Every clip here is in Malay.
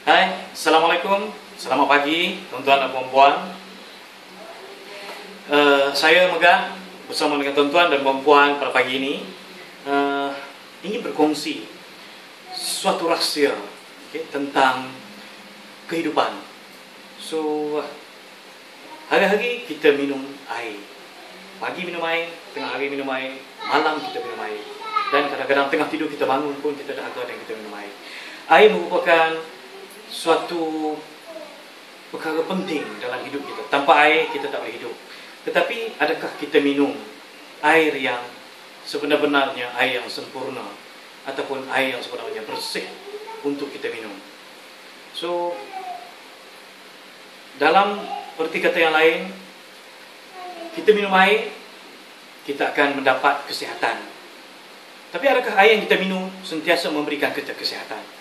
Hai, Assalamualaikum. Selamat pagi, tuan-tuan dan puan-puan. Saya Megah bersama dengan tuan-tuan dan puan-puan pada pagi ini ingin berkongsi suatu rahsia tentang kehidupan. So, hari-hari kita minum air. Pagi minum air, tengah hari minum air, malam kita minum air. Dan kadang-kadang tengah tidur kita bangun pun kita dahaga dan kita minum air. Air merupakan suatu perkara penting dalam hidup kita. Tanpa air kita tak boleh hidup. Tetapi adakah kita minum air yang sebenar-benarnya air yang sempurna ataupun air yang sebenarnya bersih untuk kita minum? So, dalam erti kata yang lain, kita minum air, kita akan mendapat kesihatan. Tapi adakah air yang kita minum sentiasa memberikan kita kesihatan?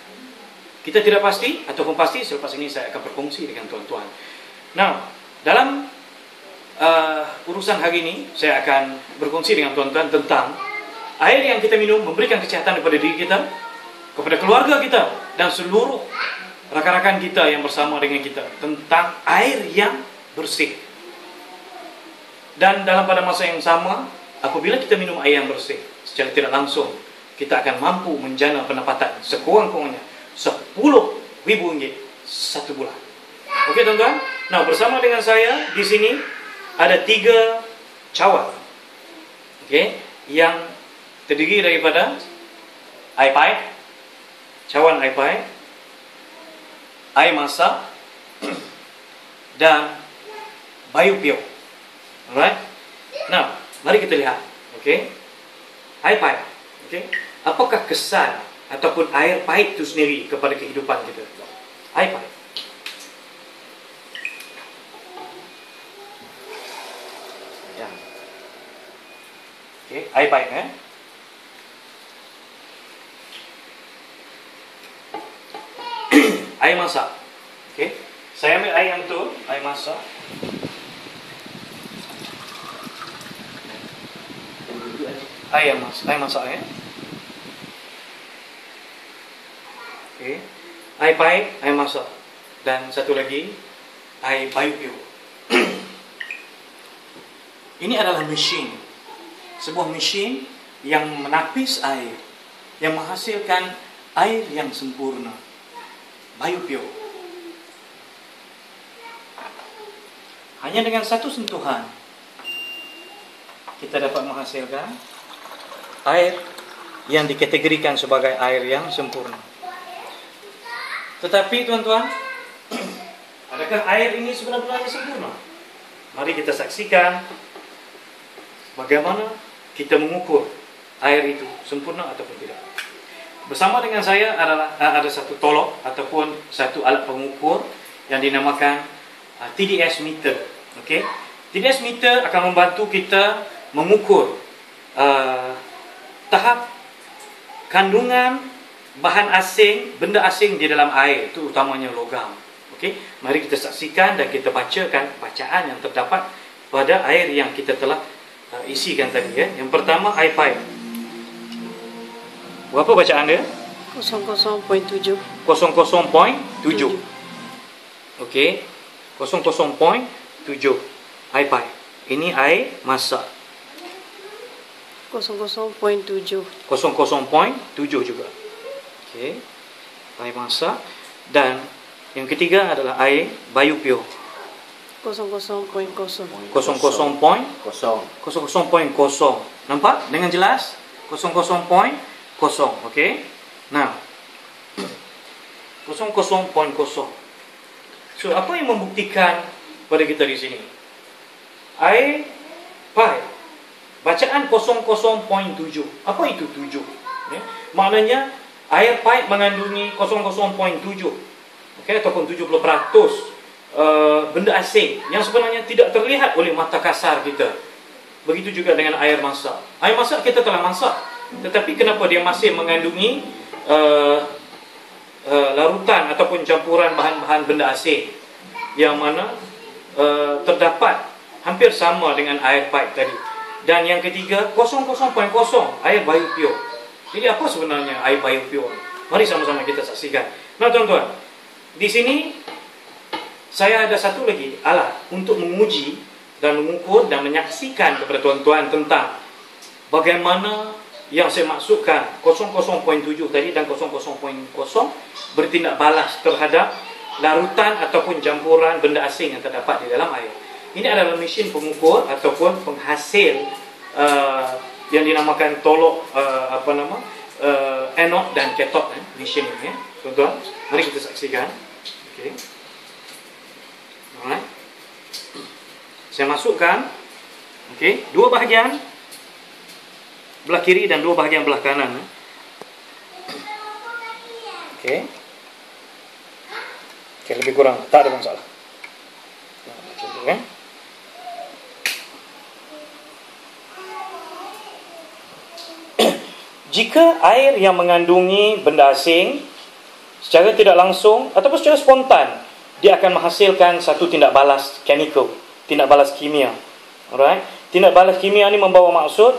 Kita tidak pasti, ataupun pasti. Selepas ini saya akan berkongsi dengan tuan-tuan. Nah, dalam urusan hari ini, saya akan berkongsi dengan tuan-tuan tentang air yang kita minum memberikan kesihatan kepada diri kita, kepada keluarga kita, dan seluruh rakan-rakan kita yang bersama dengan kita, tentang air yang bersih. Dan pada masa yang sama, apabila kita minum air yang bersih, secara tidak langsung, kita akan mampu menjana pendapatan sekurang-kurangnya RM10,000 satu bulan. Okey tuan-tuan. Nah, bersama dengan saya di sini ada 3 cawan. Okey, yang terdiri daripada air pipe, cawan air pipe, air masak dan biopure. Alright. Nah, mari kita lihat. Okey. Air pipe. Okey. Apakah kesan ataupun air pipe itu sendiri kepada kehidupan kita? Air pipe. Ya. Okey, air pipe air masak. Okey. Saya ambil air yang betul, air masak. Air masak Okay. Air pipe, air masak. Dan satu lagi, air biopure. Ini adalah mesin. Sebuah mesin yang menapis air, yang menghasilkan air yang sempurna. Biopure. Hanya dengan satu sentuhan kita dapat menghasilkan air yang dikategorikan sebagai air yang sempurna. Tetapi tuan-tuan, adakah air ini sebenarnya sempurna? Mari kita saksikan bagaimana kita mengukur air itu sempurna ataupun tidak. Bersama dengan saya ada satu tolok ataupun satu alat pengukur yang dinamakan TDS meter. Okay? TDS meter akan membantu kita mengukur tahap kandungan bahan asing, benda asing di dalam air, itu utamanya logam. Okey, mari kita saksikan dan kita bacakan bacaan yang terdapat pada air yang kita telah isikan tadi ya. Yang pertama, air pipe. Berapa bacaan dia? 00.7. 00.7. Okey. 00.7 air pipe. Ini air masak. 00.7. 00.7 juga. Okay. Air masak. Dan yang ketiga adalah air biopure. 00.0. 00.0. Nampak dengan jelas? 00.0. Okey. Nah, 00.0. So, apa yang membuktikan pada kita di sini? Air pipe. Bacaan 00.7. Apa itu 7? Ya. Maknanya air pipe mengandungi 00.7, okay, ataupun 70% benda asing yang sebenarnya tidak terlihat oleh mata kasar kita. Begitu juga dengan air masak. Air masak kita telah masak, tetapi kenapa dia masih mengandungi larutan ataupun campuran bahan-bahan benda asing yang mana terdapat hampir sama dengan air pipe tadi. Dan yang ketiga, 00.0 air biopure. Jadi apa sebenarnya air biopure? Mari sama-sama kita saksikan. Nah tuan-tuan, di sini saya ada satu lagi alat untuk menguji dan mengukur dan menyaksikan kepada tuan-tuan tentang bagaimana yang saya maksudkan 00.7 tadi dan 00.0 bertindak balas terhadap larutan ataupun campuran benda asing yang terdapat di dalam air. Ini adalah mesin pengukur ataupun penghasil yang dinamakan tolok anode dan cathode mesin ini, tuan-tuan. Mari kita saksikan. Okey. Alright. Saya masukkan dua bahagian belah kiri dan dua bahagian belah kanan. Okey, lebih kurang tak ada masalah. Macam tu kan. Jika air yang mengandungi benda asing secara tidak langsung ataupun secara spontan, dia akan menghasilkan satu tindak balas chemical, tindak balas kimia. Alright. Tindak balas kimia ni membawa maksud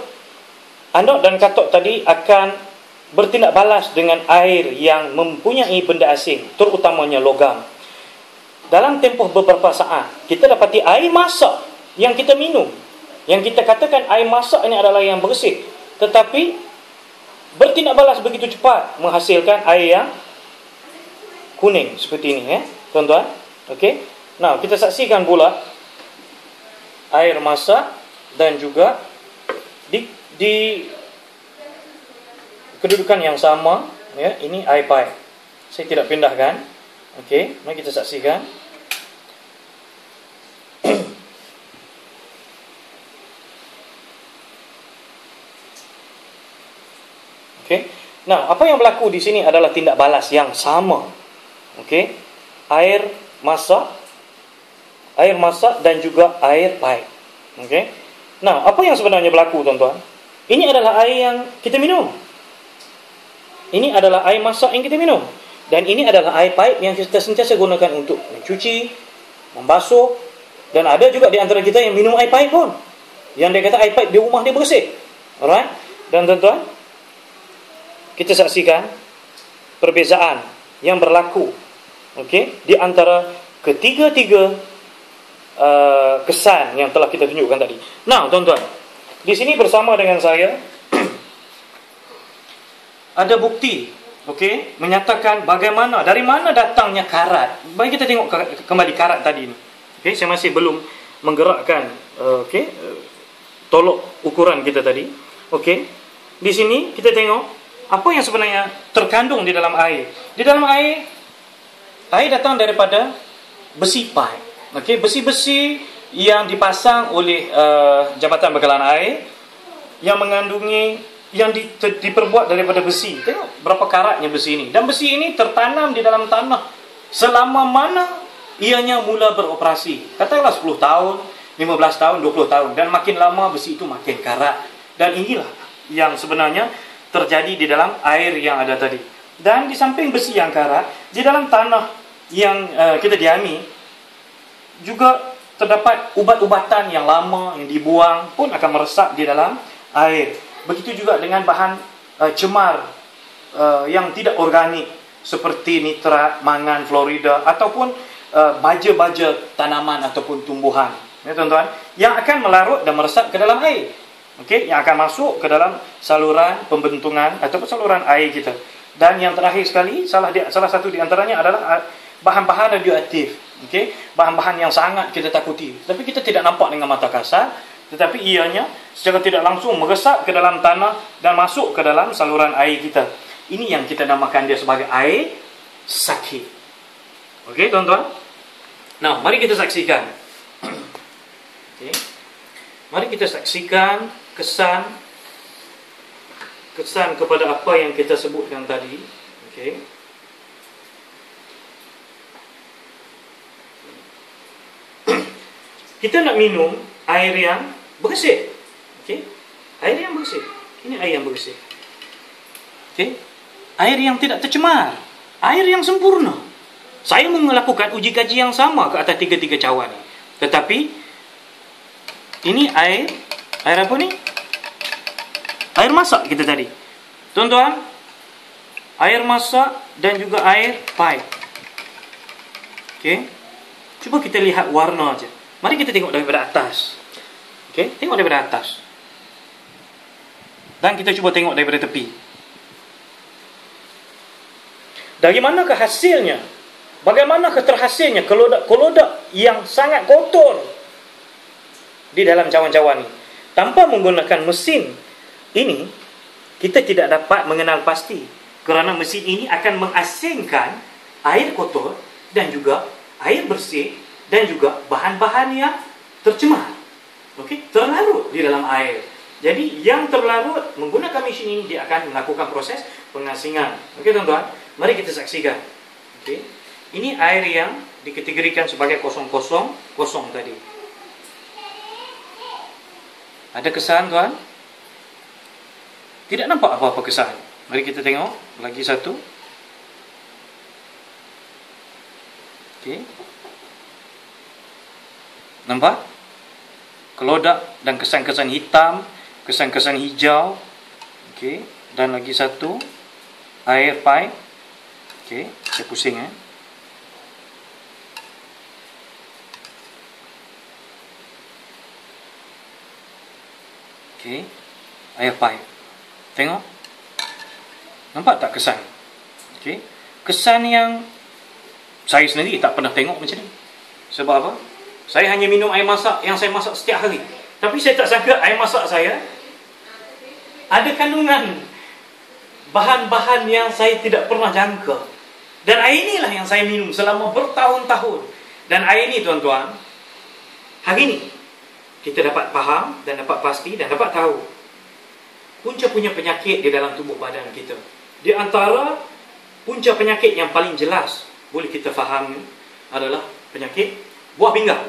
anode dan katot tadi akan bertindak balas dengan air yang mempunyai benda asing, terutamanya logam. Dalam tempoh beberapa saat, kita dapati air masak yang kita minum, yang kita katakan air masak ini adalah yang bersih, tetapi bertindak balas begitu cepat menghasilkan air yang kuning seperti ini, tuan-tuan. Okey. Nah, kita saksikan pula air masak dan juga di kedudukan yang sama, ya. Ini air pipe. Saya tidak pindahkan. Okey, mari kita saksikan. Okey. Nah, apa yang berlaku di sini adalah tindak balas yang sama. Okey. Air masak dan juga air pipe. Okey. Nah, apa yang sebenarnya berlaku, tuan-tuan? Ini adalah air yang kita minum. Ini adalah air masak yang kita minum. Dan ini adalah air pipe yang kita sentiasa gunakan untuk mencuci, membasuh. Dan ada juga di antara kita yang minum air pipe pun, yang dia kata air pipe di rumah dia bersih. Alright? Dan tuan-tuan, kita saksikan perbezaan yang berlaku, okey, di antara ketiga-tiga kesan yang telah kita tunjukkan tadi. Nah, tuan-tuan, di sini bersama dengan saya ada bukti, okey, menyatakan bagaimana, dari mana datangnya karat. Mari kita tengok kembali karat tadi ni. Okey, saya masih belum menggerakkan tolok ukuran kita tadi. Okey. Di sini kita tengok apa yang sebenarnya terkandung di dalam air. Di dalam air datang daripada besi pipe. Okey, besi-besi yang dipasang oleh Jabatan Bekalan Air yang mengandungi, yang diperbuat daripada besi. Tengok berapa karatnya besi ini. Dan besi ini tertanam di dalam tanah selama mana ianya mula beroperasi. Katakanlah 10 tahun, 15 tahun, 20 tahun. Dan makin lama besi itu makin karat. Dan inilah yang sebenarnya terjadi di dalam air yang ada tadi. Dan di samping besi yang karat, di dalam tanah yang kita diami juga terdapat ubat-ubatan yang lama yang dibuang pun akan meresap di dalam air. Begitu juga dengan bahan cemar yang tidak organik seperti nitrat, mangan, fluorida ataupun baja-baja tanaman ataupun tumbuhan. Ya, tuan-tuan, yang akan melarut dan meresap ke dalam air. Okey, yang akan masuk ke dalam saluran pembentungan ataupun saluran air kita. Dan yang terakhir sekali, salah satu di antaranya adalah bahan-bahan radioaktif. Okey, bahan-bahan yang sangat kita takuti, tapi kita tidak nampak dengan mata kasar, tetapi ianya secara tidak langsung meresap ke dalam tanah dan masuk ke dalam saluran air kita. Ini yang kita namakan dia sebagai air sakit. Okey, tuan-tuan. Nah, mari kita saksikan. Okey. Mari kita saksikan kesan kepada apa yang kita sebutkan tadi. Okey. Kita nak minum air yang bersih. Okey. Air yang bersih. Ini air yang bersih. Okey. Air yang tidak tercemar. Air yang sempurna. Saya melakukan uji kaji yang sama ke atas tiga-tiga cawan. Tetapi ini air apa ni? Air masak kita tadi. Tuan-tuan, air masak dan juga air pipe. Okey. Cuba kita lihat warna aja. Mari kita tengok daripada atas. Okey, tengok daripada atas. Dan kita cuba tengok daripada tepi. Dari manakah hasilnya? Bagaimanakah terhasilnya kelodak yang sangat kotor di dalam cawan-cawan ini? Tanpa menggunakan mesin ini, kita tidak dapat mengenal pasti, kerana mesin ini akan mengasingkan air kotor dan juga air bersih dan juga bahan-bahan yang tercemar, terlarut di dalam air. Jadi yang terlarut menggunakan mesin ini, dia akan melakukan proses pengasingan. Okey tuan-tuan, mari kita saksikan. Okey, ini air yang dikategorikan sebagai 000 tadi. Ada kesan tuan? Tidak nampak apa-apa kesan. Mari kita tengok lagi satu. Okey. Nampak? Kelodak dan kesan-kesan hitam, kesan-kesan hijau. Okey, dan lagi satu air pipe. Okey, saya pusing Okey, air pipe. Tengok. Nampak tak kesan? Okey, kesan yang saya sendiri tak pernah tengok macam ni. Sebab apa? Saya hanya minum air masak yang saya masak setiap hari. Tapi saya tak sangka air masak saya ada kandungan bahan-bahan yang saya tidak pernah jangka. Dan air inilah yang saya minum selama bertahun-tahun. Dan air ini tuan-tuan, hari ini kita dapat faham dan dapat pasti dan dapat tahu punca-punca penyakit di dalam tubuh badan kita. Di antara punca penyakit yang paling jelas boleh kita fahami adalah penyakit buah pinggang.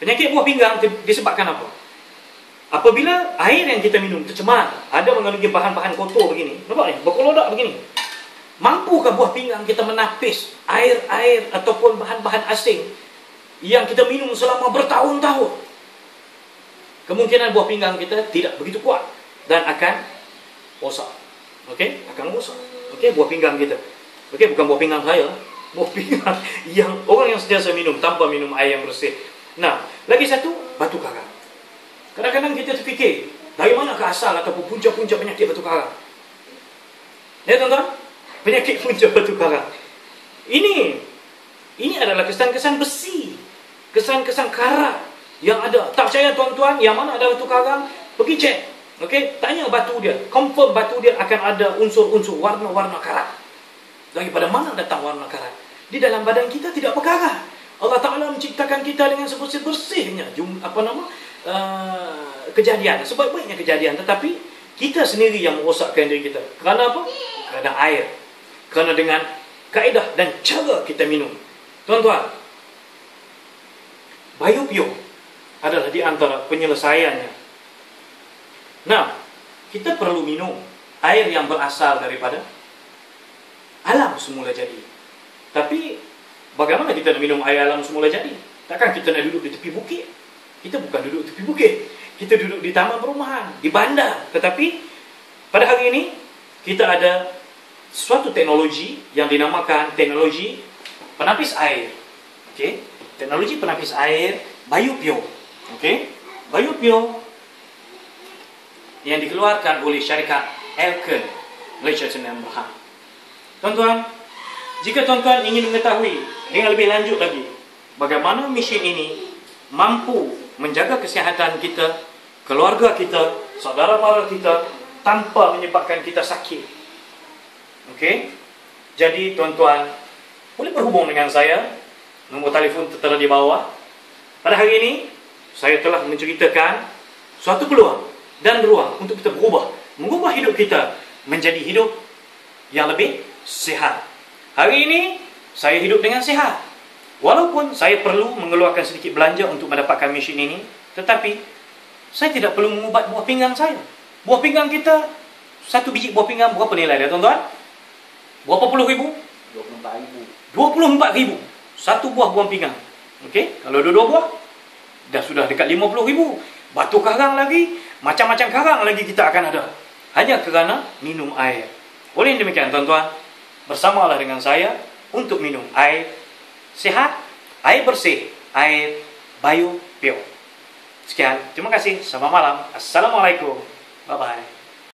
Penyakit buah pinggang disebabkan apa? Apabila air yang kita minum tercemar, ada mengandungi bahan-bahan kotor begini, nampak ni, berkelodak begini. Mampukah buah pinggang kita menapis air-air ataupun bahan-bahan asing yang kita minum selama bertahun-tahun? Kemungkinan buah pinggang kita tidak begitu kuat dan akan rosak. Okey, akan rosak. Okey, buah pinggang kita. Okey, bukan buah pinggang saya, buah pinggang yang orang yang sentiasa minum tanpa minum air yang bersih. Nah, lagi satu, batu karang. Kadang-kadang kita terfikir, dari manakah asal ataupun punca-punca penyakit batu karang? Ya tuan-tuan, penyakit punca batu karang. Ini adalah kesan-kesan besi, kesan-kesan karat yang ada. Tak percaya tuan-tuan, yang mana ada batu karang, pergi cek. Okey, tanya batu dia, confirm batu dia akan ada unsur-unsur warna-warna karat. Daripada mana datang warna karat? Di dalam badan kita tidak berkarat. Allah Ta'ala menciptakan kita dengan sebersih-bersihnya kejadian, sebaik-baiknya kejadian. Tetapi kita sendiri yang merosakkan diri kita. Kerana apa? Kerana air. Kerana dengan kaedah dan cara kita minum. Tuan-tuan, biopio adalah di antara penyelesaiannya. Nah, kita perlu minum air yang berasal daripada alam semula jadi. Tapi bagaimana kita nak minum air alam semula jadi? Takkan kita nak duduk di tepi bukit? Kita bukan duduk di tepi bukit. Kita duduk di taman perumahan, di bandar. Tetapi pada hari ini kita ada suatu teknologi yang dinamakan teknologi penapis air. Okey, teknologi penapis air biopio. Okey, biopio yang dikeluarkan oleh syarikat Elken, Malaysia Sdn Bhd. Tuan-tuan, jika tuan-tuan ingin mengetahui dengan lebih lanjut lagi bagaimana mesin ini mampu menjaga kesihatan kita, keluarga kita, saudara-mara kita tanpa menyebabkan kita sakit. Okey? Jadi tuan-tuan boleh berhubung dengan saya. Nombor telefon tertera di bawah. Pada hari ini saya telah menceritakan suatu peluang dan ruang untuk kita mengubah hidup kita menjadi hidup yang lebih sihat. Hari ini saya hidup dengan sihat. Walaupun saya perlu mengeluarkan sedikit belanja untuk mendapatkan mesin ini, tetapi saya tidak perlu mengubat buah pinggang saya. Buah pinggang kita, satu biji buah pinggang berapa nilai dia tuan-tuan? Berapa puluh ribu? 24,000 satu buah pinggang. Okey, kalau dua buah dah sudah dekat 50,000. Batu karang lagi, macam-macam karang lagi kita akan ada, hanya kerana minum air. Oleh demikian tuan-tuan, bersamalah dengan saya untuk minum air sihat air bersih, air Bayu Pure. Sekian, terima kasih. Selamat malam. Assalamualaikum. Bye-bye.